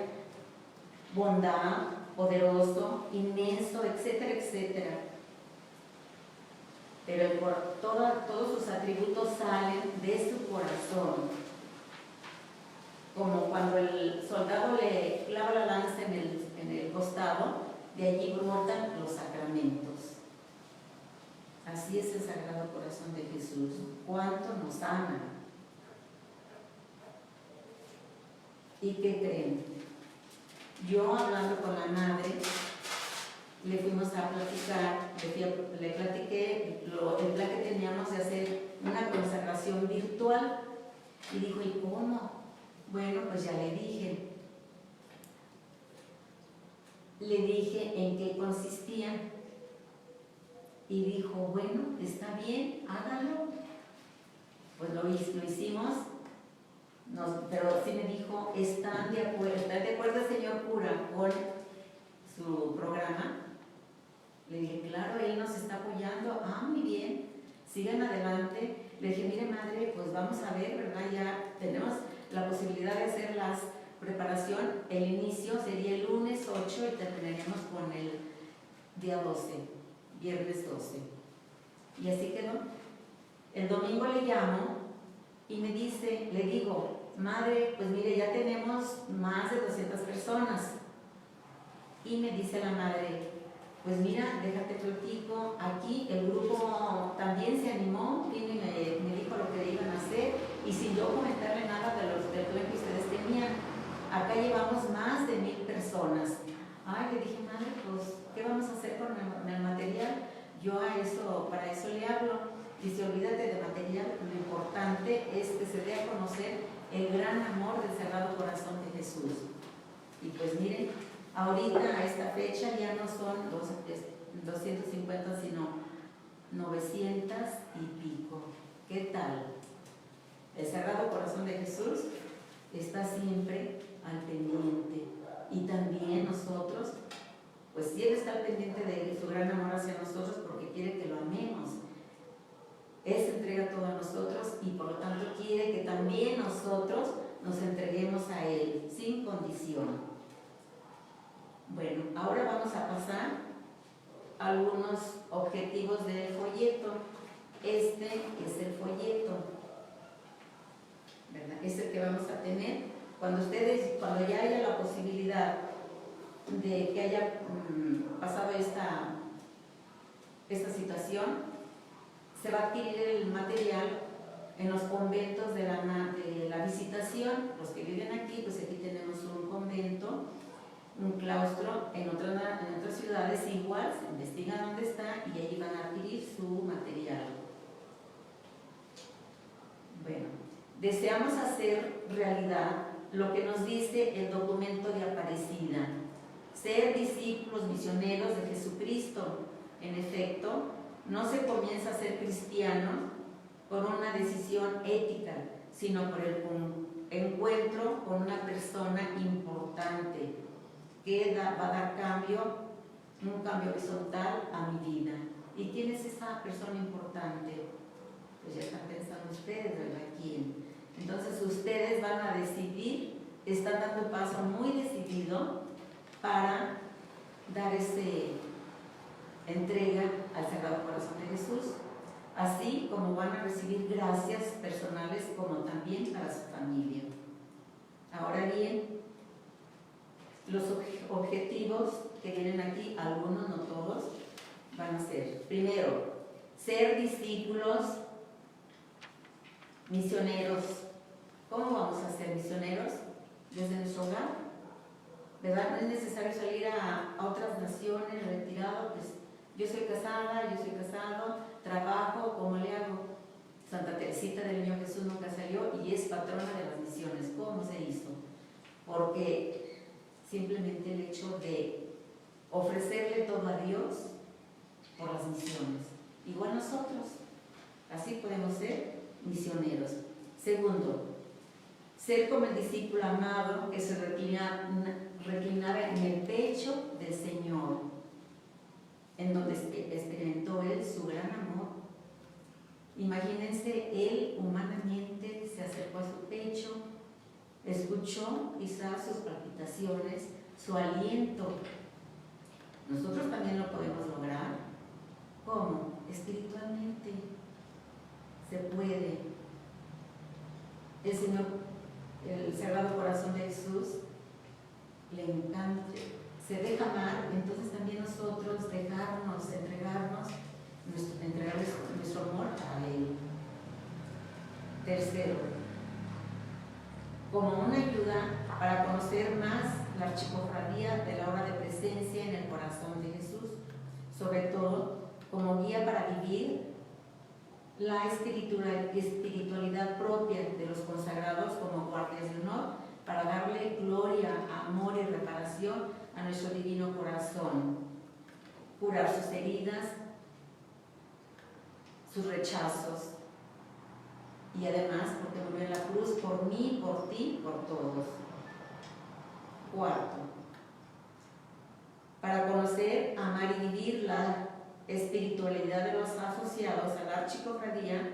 bondad, poderoso, inmenso, etcétera, etcétera. Pero todos sus atributos salen de su corazón. Como cuando el soldado le clava la lanza en el costado, de allí brotan los sacramentos. Así es el Sagrado Corazón de Jesús. ¿Cuánto nos ama? ¿Y qué creen? Yo, hablando con la madre, le fuimos a platicar, le platiqué el plan que teníamos de hacer una consagración virtual. Y dijo, ¿y cómo? Bueno, pues ya le dije. Le dije en qué consistía. Y dijo, bueno, está bien, hágalo. Pues lo hicimos. Pero sí me dijo, ¿está de acuerdo el señor cura con su programa? Le dije, claro, él nos está apoyando. Muy bien, sigan adelante. Le dije, mire madre, pues vamos a ver, ¿verdad? Ya tenemos la posibilidad de hacer la preparación. El inicio sería el lunes 8 y terminaríamos con el día 12, viernes 12. Y así quedó. El domingo le llamo y me dice, le digo, madre, pues mire, ya tenemos más de 200 personas. Y me dice la madre, pues mira, déjate platico, aquí el grupo también se animó, vino y me dijo lo que iban a hacer, y sin yo comentarle nada del plan que ustedes tenían. Acá llevamos más de 1000 personas. Le dije, madre, pues, ¿qué vamos a hacer con el material? Yo para eso le hablo. Dice, olvídate de material, lo importante es que se dé a conocer el gran amor del Sagrado Corazón de Jesús. Y pues miren, ahorita a esta fecha ya no son 250, sino 900 y pico. ¿Qué tal? El Sagrado Corazón de Jesús está siempre al pendiente. Y también nosotros, pues si Él está al pendiente de su gran amor hacia nosotros porque quiere que lo amemos. Él se entrega todo a nosotros y por lo tanto quiere que también nosotros nos entreguemos a Él sin condición. Bueno, ahora vamos a pasar a algunos objetivos del folleto. Este es el folleto, ¿verdad? Es el que vamos a tener. Cuando ya haya la posibilidad de que haya pasado esta situación, se va a adquirir el material en los conventos de la visitación. Los que viven aquí, pues aquí tenemos un convento, un claustro, en otras ciudades igual, se investiga dónde está y allí van a adquirir su material. Bueno, deseamos hacer realidad lo que nos dice el documento de Aparecida, ser discípulos misioneros de Jesucristo. En efecto, no se comienza a ser cristiano por una decisión ética, sino por el encuentro con una persona importante que va a dar un cambio horizontal a mi vida. ¿Y quién es esa persona importante? Pues ya están pensando ustedes, ¿verdad? ¿Quién? Entonces ustedes van a decidir, están dando un paso muy decidido para dar entrega al Sagrado Corazón de Jesús, así como van a recibir gracias personales como también para su familia. Ahora bien, los objetivos que vienen aquí, algunos, no todos, van a ser, primero, ser discípulos misioneros. ¿Cómo vamos a ser misioneros? Desde nuestro hogar, ¿verdad? No es necesario salir a otras naciones, retirado, pues yo soy casado, trabajo, ¿cómo le hago? Santa Teresita del Niño Jesús nunca salió y es patrona de las misiones. ¿Cómo se hizo? Porque simplemente el hecho de ofrecerle todo a Dios por las misiones. Igual nosotros, así podemos ser misioneros. Segundo, ser como el discípulo amado que se reclinaba en el pecho del Señor, en donde experimentó él su gran amor. Imagínense, él humanamente se acercó a su pecho, escuchó quizás sus palpitaciones, su aliento. Nosotros también lo podemos lograr. ¿Cómo? Espiritualmente. Se puede. El Señor, el Sagrado Corazón de Jesús, le encanta, se deja amar, entonces también nosotros dejarnos, entregarnos nuestro amor a Él. Tercero, como una ayuda para conocer más la archicofradía de la hora de presencia en el corazón de Jesús, sobre todo como guía para vivir la espiritualidad propia de los consagrados como guardias de honor, para darle gloria, amor y reparación a nuestro divino corazón, curar sus heridas, sus rechazos, y además porque murió en la cruz por mí, por ti, por todos. Cuarto, para conocer, amar y vivir la espiritualidad de los asociados a la archicofradía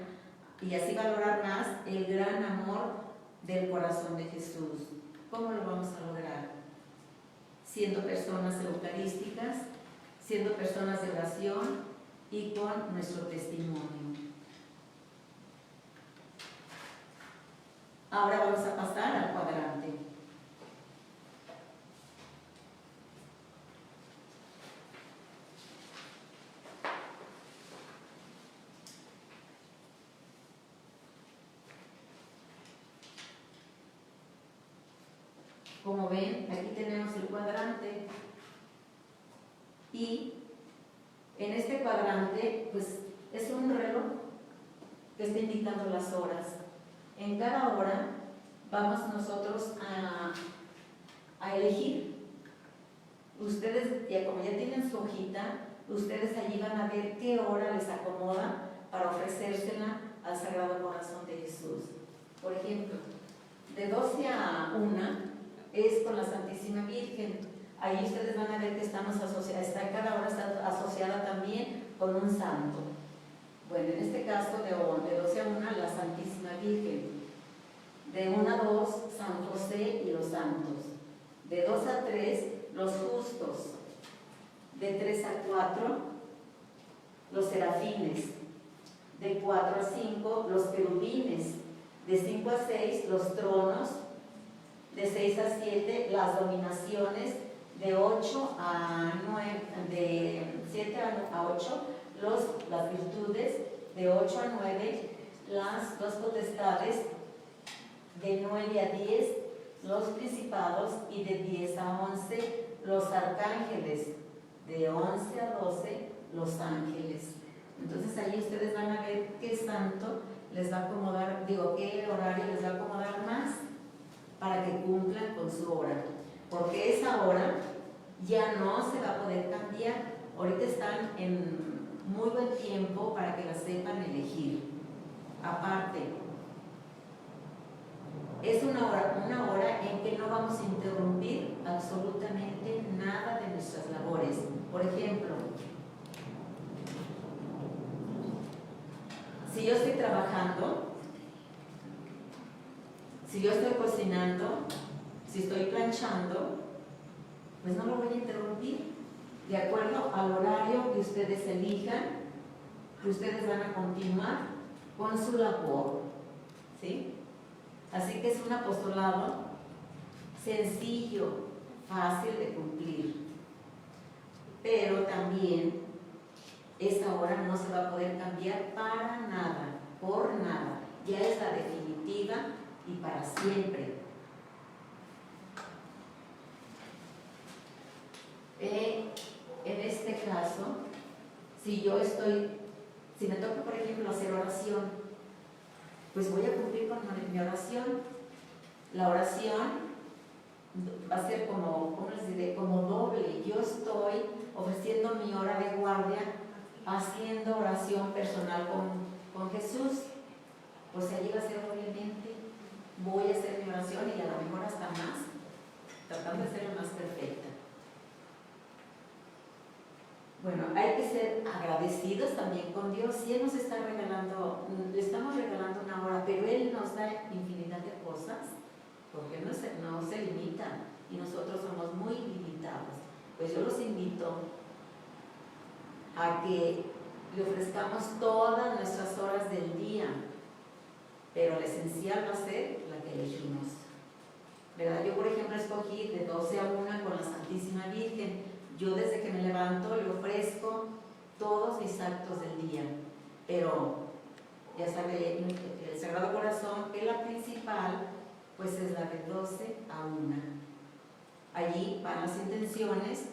y así valorar más el gran amor del corazón de Jesús. ¿Cómo lo vamos a lograr? Siendo personas eucarísticas, siendo personas de oración y con nuestro testimonio. Ahora vamos a pasar al cuadrante. Como ven, aquí tenemos el cuadrante y en este cuadrante pues es un reloj que está indicando las horas. En cada hora vamos nosotros a elegir. Ustedes, como ya tienen su hojita, ustedes allí van a ver qué hora les acomoda para ofrecérsela al Sagrado Corazón de Jesús. Por ejemplo, de 12 a 1 es con la Santísima Virgen. Ahí ustedes van a ver que estamos asociados, cada hora está asociada también con un santo. Bueno, en este caso de 12 a 1 la Santísima Virgen. De 1 a 2, San José y los santos. De 2 a 3, los justos. De 3 a 4, los serafines. De 4 a 5, los querubines. De 5 a 6, los tronos. De 6 a 7, las dominaciones. De 8 a 9, de 7 a 8, las virtudes. De 8 a 9, las dos potestades. De 9 a 10, los principados. Y de 10 a 11, los arcángeles. De 11 a 12, los ángeles. Entonces ahí ustedes van a ver qué santo les va a acomodar, qué horario les va a acomodar más para que cumplan con su hora. Porque esa hora ya no se va a poder cambiar. Ahorita están en muy buen tiempo para que la sepan elegir. Aparte, es una hora en que no vamos a interrumpir absolutamente nada de nuestras labores. Por ejemplo, si yo estoy trabajando, si yo estoy cocinando, si estoy planchando, pues no lo voy a interrumpir. De acuerdo al horario que ustedes elijan, que ustedes van a continuar con su labor, ¿sí? Así que es un apostolado sencillo, fácil de cumplir, pero también esa hora no se va a poder cambiar para nada, por nada. Ya es la definitiva y para siempre. En este caso, si me toca, por ejemplo, hacer oración, pues voy a cumplir con mi oración. La oración va a ser como, ¿cómo les diré? Como doble. Yo estoy ofreciendo mi hora de guardia, haciendo oración personal con Jesús. Pues allí va a ser obviamente, voy a hacer mi oración y a lo mejor hasta más, tratando de ser lo más perfecta. Bueno, hay que ser agradecidos también con Dios. Si Él nos está regalando, le estamos regalando una hora, pero Él nos da infinidad de cosas, porque no se limita y nosotros somos muy limitados. Pues yo los invito a que le ofrezcamos todas nuestras horas del día, pero la esencial va a ser la que elegimos, ¿verdad? Yo, por ejemplo, escogí de 12 a 1 con la Santísima Virgen. Yo desde que me levanto le ofrezco todos mis actos del día, pero ya sabe, el Sagrado Corazón, que la principal, pues es la de 12 a 1. Allí van las intenciones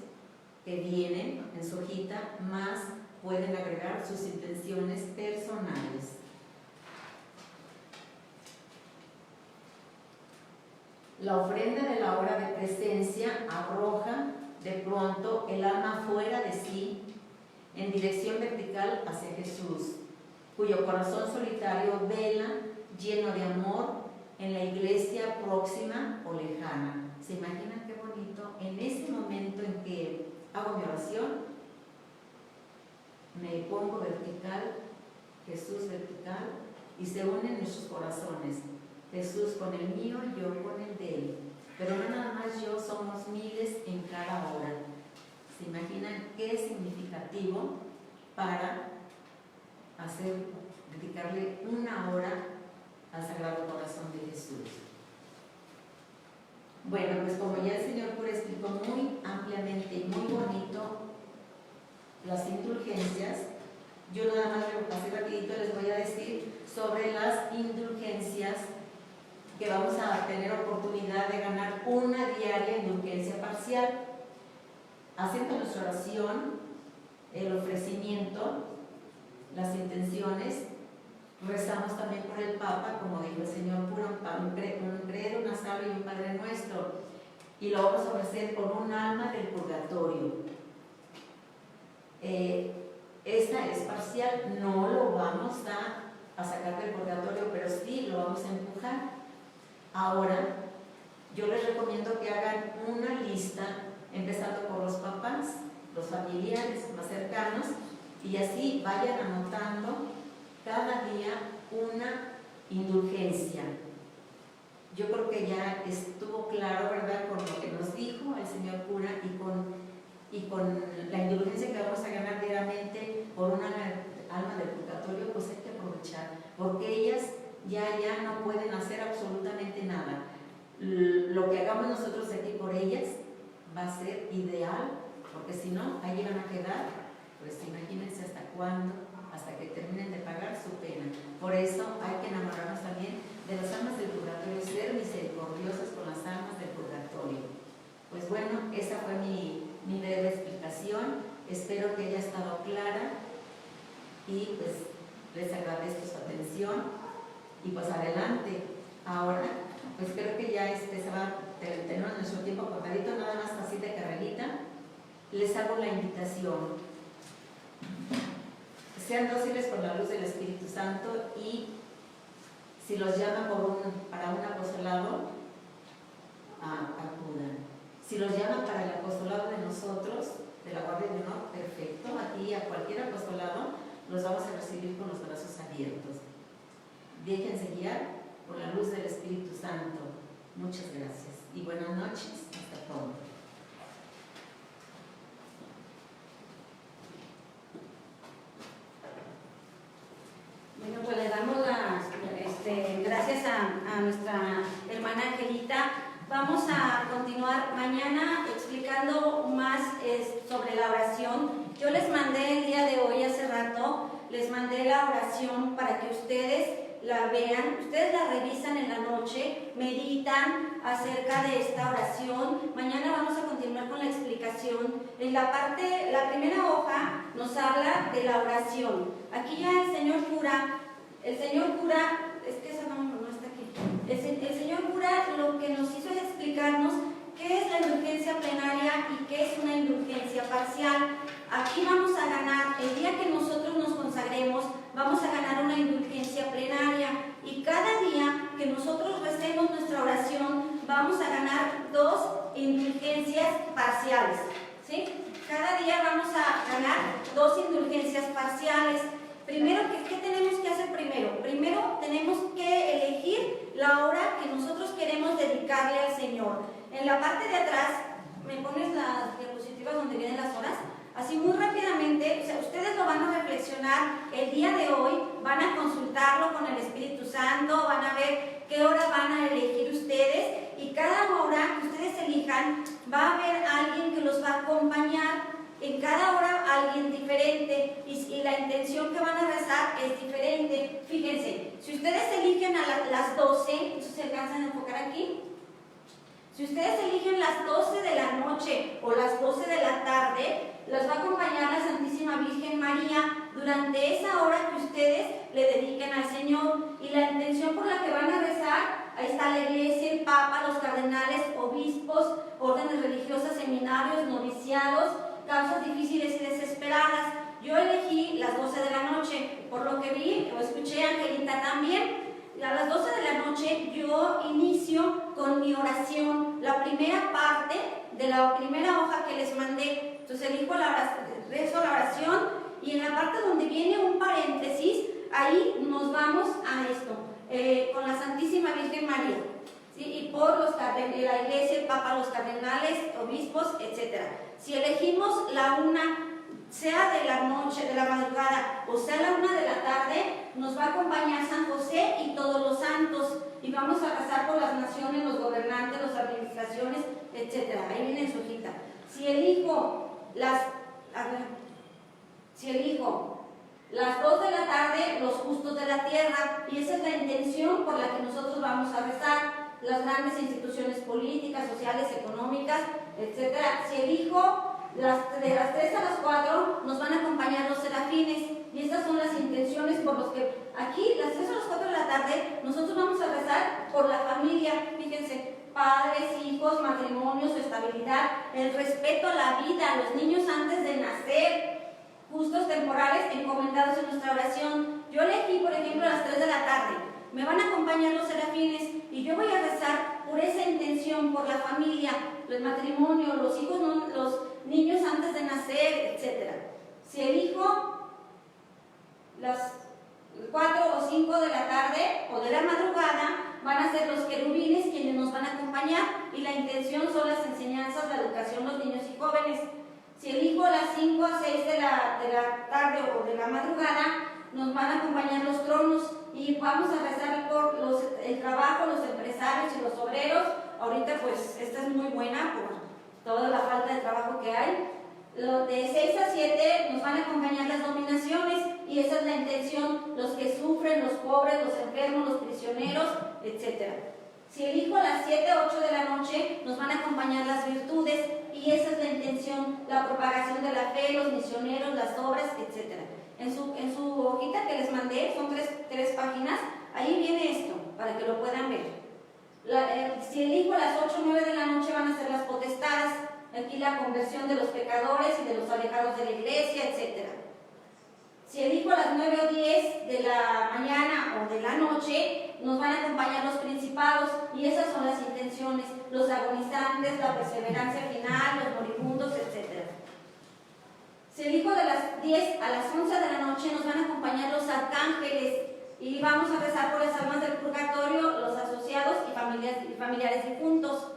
que vienen en su hojita, más pueden agregar sus intenciones personales. La ofrenda de la hora de presencia arroja de pronto el alma fuera de sí, en dirección vertical hacia Jesús, cuyo corazón solitario vela, lleno de amor, en la iglesia próxima o lejana. ¿Se imaginan qué bonito? En ese momento en que hago mi oración, me pongo vertical, Jesús vertical, y se unen nuestros corazones. Jesús con el mío, yo con el de Él. Pero no nada más yo, somos miles en cada hora. ¿Se imaginan qué es significativo para dedicarle una hora al Sagrado Corazón de Jesús? Bueno, pues como ya el señor cura explicó muy ampliamente y muy bonito las indulgencias, yo nada más así rapidito les voy a decir sobre las indulgencias, que vamos a tener oportunidad de ganar una diaria indulgencia parcial. Haciendo nuestra oración, el ofrecimiento, las intenciones, rezamos también por el Papa, como dijo el señor cura, un credo, una salve y un Padre Nuestro, y lo vamos a ofrecer por un alma del purgatorio. Esta es parcial, no lo vamos a sacar del purgatorio, pero sí lo vamos a empujar. Ahora, yo les recomiendo que hagan una lista, empezando por los papás, los familiares más cercanos, y así vayan anotando cada día una indulgencia. Yo creo que ya estuvo claro, ¿verdad?, con lo que nos dijo el señor cura y con la indulgencia que vamos a ganar diariamente por una alma del purgatorio. Pues hay que aprovechar, porque ellas ya no pueden hacer absolutamente nada. Lo que hagamos nosotros aquí por ellas va a ser ideal, porque si no, ahí van a quedar, pues imagínense hasta cuándo, hasta que terminen de pagar su pena. Por eso hay que enamorarnos también de las almas del purgatorio, ser misericordiosos con las almas del purgatorio. Pues bueno, esa fue mi breve explicación. Espero que haya estado clara y pues les agradezco su atención. Y pues adelante. Ahora, pues creo que ya se va a tener nuestro tiempo cortadito, nada más así de carrerita. Les hago la invitación. Sean dóciles con la luz del Espíritu Santo, y si los llama para un apostolado, acudan. Si los llama para el apostolado de nosotros, de la Guardia de Honor, perfecto. Aquí a cualquier apostolado los vamos a recibir con los brazos abiertos. Déjense guiar por la luz del Espíritu Santo. Muchas gracias y buenas noches. Hasta pronto. Bueno, pues le damos las gracias a nuestra hermana Angelita. Vamos a continuar mañana explicando más sobre la oración. Yo les mandé el día de hoy, hace rato, les mandé la oración para que ustedes la vean, ustedes la revisan en la noche, meditan acerca de esta oración. Mañana vamos a continuar con la explicación. En la primera hoja nos habla de la oración. Aquí ya el señor cura, es que esa no está aquí. El señor cura lo que nos hizo es explicarnos qué es la indulgencia plenaria y qué es una indulgencia parcial. Aquí vamos a ganar, el día que nosotros nos consagremos, vamos a ganar una indulgencia plenaria, y cada día que nosotros recemos nuestra oración, vamos a ganar 2 indulgencias parciales, ¿sí? Cada día vamos a ganar 2 indulgencias parciales. Primero, ¿qué tenemos que hacer primero? Primero tenemos que elegir la hora que nosotros queremos dedicarle al Señor. En la parte de atrás, ¿me pones las diapositivas donde vienen las horas? Así muy rápidamente, o sea, ustedes lo van a reflexionar el día de hoy, van a consultarlo con el Espíritu Santo, van a ver qué hora van a elegir ustedes, y cada hora que ustedes elijan va a haber alguien que los va a acompañar. En cada hora alguien diferente, y la intención que van a rezar es diferente. Fíjense, si ustedes eligen a las 12, ¿eso se alcanzan a enfocar aquí? Si ustedes eligen las 12 de la noche o las 12 de la tarde, las va a acompañar la Santísima Virgen María durante esa hora que ustedes le dediquen al Señor. Y la intención por la que van a rezar, ahí está la Iglesia, el Papa, los cardenales, obispos, órdenes religiosas, seminarios, noviciados, causas difíciles y desesperadas. Yo elegí las 12 de la noche, por lo que vi o escuché a Angelita también. A las 12 de la noche yo inicio con mi oración, la primera parte de la primera hoja que les mandé. Entonces elijo rezo la oración, y en la parte donde viene un paréntesis, ahí nos vamos a esto, con la Santísima Virgen María, ¿sí? Y por la Iglesia, el Papa, los cardenales, obispos, etc. Si elegimos la 1, sea de la noche, de la madrugada, o sea la 1 de la tarde, nos va a acompañar San José y todos los santos, y vamos a rezar por las naciones, los gobernantes, las administraciones, etc. Ahí viene en su hojita. Si elijo las 2 de la tarde, los justos de la tierra, y esa es la intención por la que nosotros vamos a rezar, las grandes instituciones políticas, sociales, económicas, etc. Si elijo de las 3 a las 4, nos van a acompañar los serafines, y estas son las intenciones por las que aquí, las 3 a las 4 de la tarde, nosotros vamos a rezar por la familia. Fíjense, padres, hijos, matrimonios, estabilidad, el respeto a la vida, a los niños antes de nacer, justos temporales encomendados en nuestra oración. Yo elegí, por ejemplo, a las 3 de la tarde. Me van a acompañar los serafines, y yo voy a rezar por esa intención, por la familia, el matrimonio, los hijos, los niños antes de nacer, etc. Si elijo las 4 o 5 de la tarde o de la madrugada, van a ser los querubines quienes nos van a acompañar, y la intención son las enseñanzas, la educación, los niños y jóvenes. Si elijo las 5 a 6 de la tarde o de la madrugada, nos van a acompañar los tronos, y vamos a rezar por el trabajo, los empresarios y los obreros. Ahorita pues esta es muy buena por toda la falta de trabajo que hay. De 6 a 7 nos van a acompañar las dominaciones, y esa es la intención, los que sufren, los pobres, los enfermos, los prisioneros, etc. Si elijo a las 7 a 8 de la noche, nos van a acompañar las virtudes, y esa es la intención, la propagación de la fe, los misioneros, las obras, etc. En su hojita que les mandé, son tres páginas, ahí viene esto, para que lo puedan ver. Si elijo a las 8 o 9 de la noche, van a ser las potestades, aquí la conversión de los pecadores y de los alejados de la iglesia, etc. Si elijo a las 9 o 10 de la mañana o de la noche, nos van a acompañar los principados, y esas son las intenciones, los agonizantes, la perseverancia final, los moribundos, etc. Si elijo de las 10 a las 11 de la noche, nos van a acompañar los arcángeles, y vamos a rezar por las almas del purgatorio, los asociados y familiares difuntos.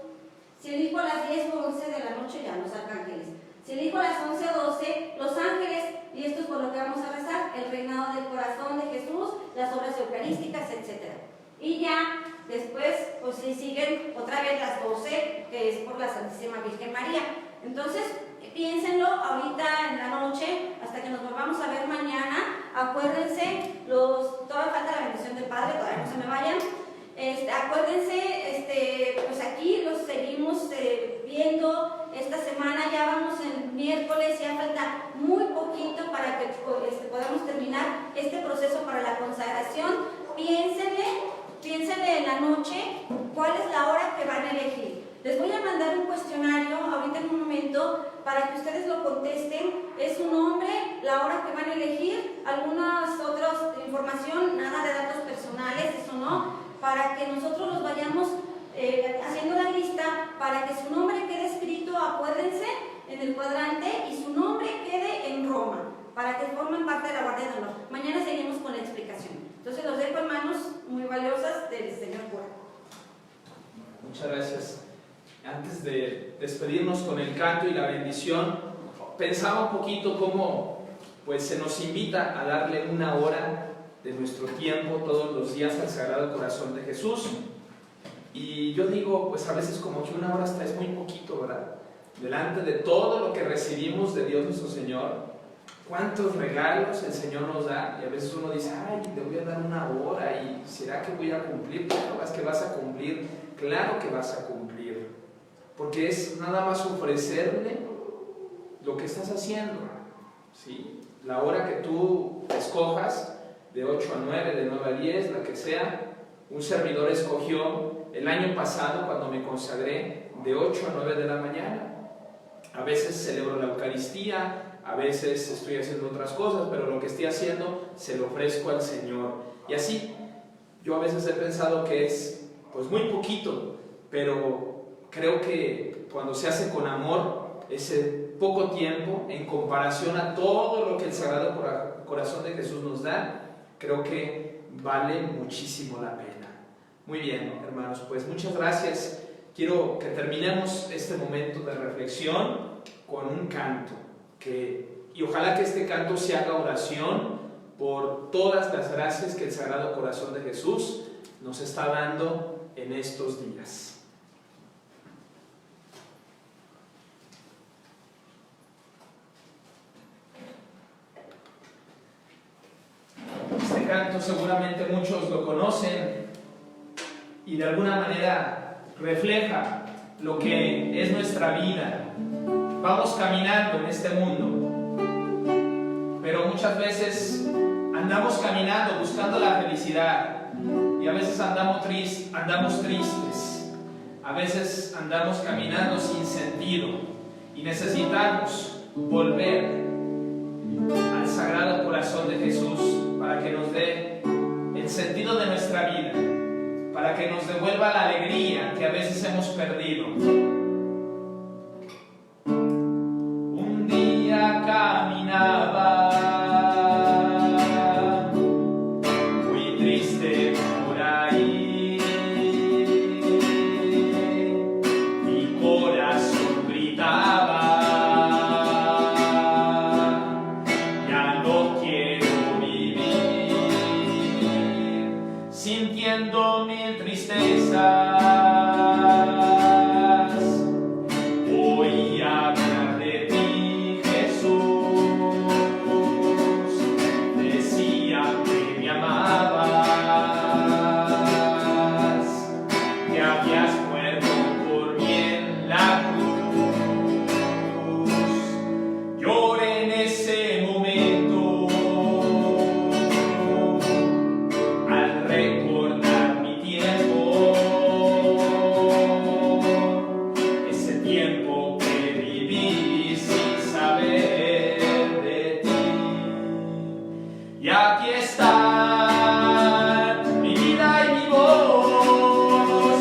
Si elijo a las 10 o 11 de la noche, ya los arcángeles. Si elijo a las 11 o 12, los ángeles, y esto es por lo que vamos a rezar, el reinado del corazón de Jesús, las obras eucarísticas, etc. Y ya después, pues si siguen otra vez las 12, que es por la Santísima Virgen María. Entonces, piénsenlo ahorita en la noche, hasta que nos volvamos a ver mañana. Acuérdense, todavía falta la bendición del Padre, todavía no se me vayan. Acuérdense, pues aquí los seguimos viendo esta semana, ya vamos el miércoles, ya falta muy poquito para que podamos terminar este proceso para la consagración. Piénsenle en la noche cuál es la hora que van a elegir. Les voy a mandar un cuestionario ahorita en un momento para que ustedes lo contesten. Es su nombre, la hora que van a elegir, algunas otras información, nada de datos personales, eso no, para que nosotros los vayamos haciendo la lista, para que su nombre quede escrito, acuérdense, en el cuadrante, y su nombre quede en Roma, para que formen parte de la Guardia de Honor. Mañana seguimos con la explicación. Entonces los dejo en manos muy valiosas del señor cura. Muchas gracias. Antes de despedirnos con el canto y la bendición, pensaba un poquito cómo pues, se nos invita a darle una hora de nuestro tiempo todos los días al Sagrado Corazón de Jesús. Y yo digo, pues a veces como que una hora hasta es muy poquito, ¿verdad? Delante de todo lo que recibimos de Dios nuestro Señor, cuántos regalos el Señor nos da, y a veces uno dice, ay, le voy a dar una hora, y ¿será que voy a cumplir? Claro, es que vas a cumplir, claro que vas a cumplir, porque es nada más ofrecerle lo que estás haciendo, ¿sí? La hora que tú escojas, de 8 a 9, de 9 a 10, la que sea. Un servidor escogió el año pasado, cuando me consagré, de 8 a 9 de la mañana. A veces celebro la Eucaristía, a veces estoy haciendo otras cosas, pero lo que estoy haciendo se lo ofrezco al Señor. Y así, yo a veces he pensado que es pues muy poquito, pero creo que cuando se hace con amor, ese poco tiempo, en comparación a todo lo que el Sagrado Corazón de Jesús nos da, creo que vale muchísimo la pena. Muy bien, hermanos, pues muchas gracias. Quiero que terminemos este momento de reflexión con un canto, y ojalá que este canto se haga oración por todas las gracias que el Sagrado Corazón de Jesús nos está dando en estos días. Este canto seguramente muchos lo conocen y de alguna manera refleja lo que es nuestra vida. Vamos caminando en este mundo, pero muchas veces andamos caminando buscando la felicidad, y a veces andamos tristes, a veces andamos caminando sin sentido, y necesitamos volver al Sagrado Corazón de Jesús para que nos dé el sentido de nuestra vida, para que nos devuelva la alegría que a veces hemos perdido. Un día caminaba muy triste por ahí, mi corazón gritaba, ya no quiero vivir, sintiendo mil tristezas. Voy a hablar de ti, Jesús. Decía que me amabas, que habías muerto por mí en la cruz. Lloré en ese momento al recordar mi tiempo, ese tiempo que viví sin saber de ti. Y aquí está mi vida y mi voz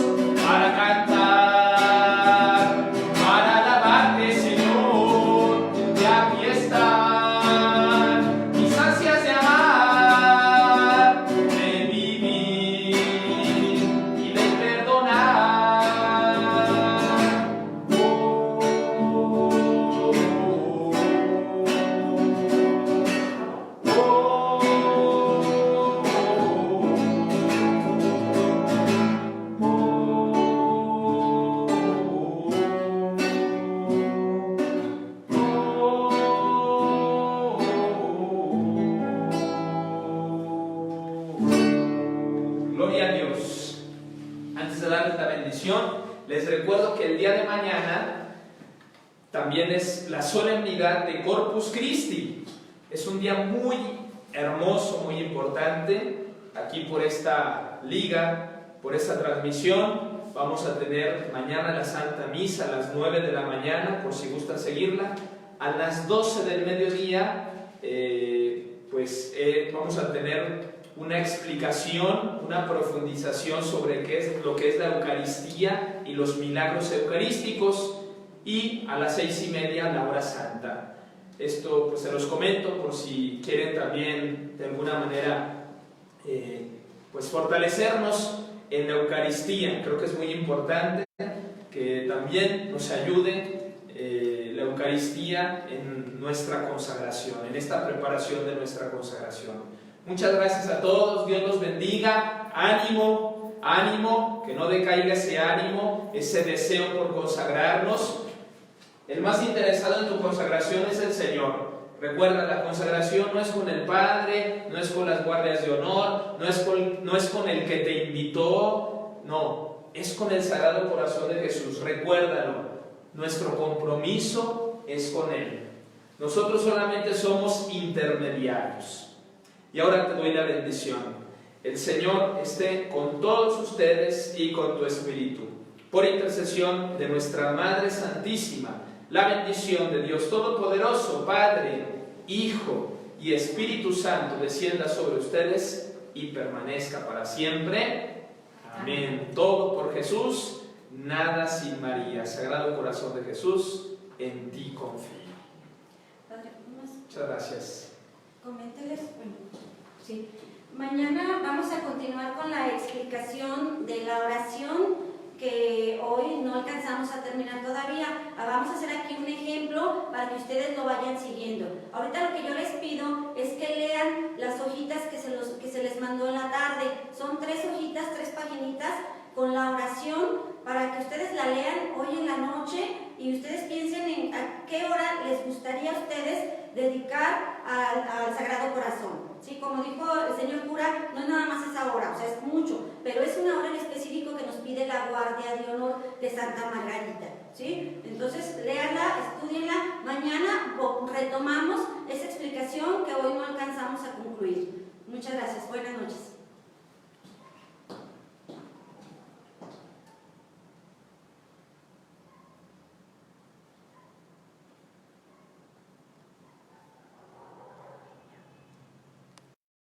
para cantar, para alabarte, Señor. Y aquí están mis ansias de amar, de vivir y de perdonar. Gloria a Dios. Antes de darles la bendición, les recuerdo que el día de mañana también es la solemnidad de Corpus Christi. Es un día muy hermoso, muy importante, aquí por esta liga, por esta transmisión. vamos a tener mañana la Santa Misa a las 9 de la mañana, por si gustan seguirla. A las 12 del mediodía, vamos a tener una explicación, una profundización sobre qué es lo que es la Eucaristía y los milagros eucarísticos. Y a las 6:30 la hora santa. Esto pues se los comento por si quieren también de alguna manera pues fortalecernos en la Eucaristía. Creo que es muy importante que también nos ayude la Eucaristía en nuestra consagración, en esta preparación de nuestra consagración. Muchas gracias a todos, Dios los bendiga, ánimo, ánimo, que no decaiga ese ánimo, ese deseo por consagrarnos. El más interesado en tu consagración es el Señor. Recuerda, la consagración no es con el Padre, no es con las guardias de honor, no es con el que te invitó, no, es con el Sagrado Corazón de Jesús. Recuérdalo, nuestro compromiso es con Él. Nosotros solamente somos intermediarios. Y ahora te doy la bendición. El Señor esté con todos ustedes y con tu espíritu. Por intercesión de nuestra Madre Santísima, la bendición de Dios Todopoderoso, Padre, Hijo y Espíritu Santo descienda sobre ustedes y permanezca para siempre. Amén. Todo por Jesús, nada sin María. Sagrado Corazón de Jesús, en ti confío. Padre, Muchas gracias. coménteles, sí. Mañana vamos a continuar con la explicación de la oración que hoy no alcanzamos a terminar todavía. Vamos a hacer aquí un ejemplo para que ustedes lo vayan siguiendo. Ahorita lo que yo les pido es que lean las hojitas que se les mandó en la tarde. Son 3 hojitas, 3 paginitas con la oración para que ustedes la lean hoy en la noche y ustedes piensen en a qué hora les gustaría a ustedes dedicar al Sagrado Corazón. Sí, como dijo el señor cura, no es nada más esa hora, o sea, es mucho, pero es una hora en específico que nos pide la guardia de honor de Santa Margarita, ¿sí? Entonces, léanla, estudienla, mañana retomamos esa explicación que hoy no alcanzamos a concluir. Muchas gracias, buenas noches.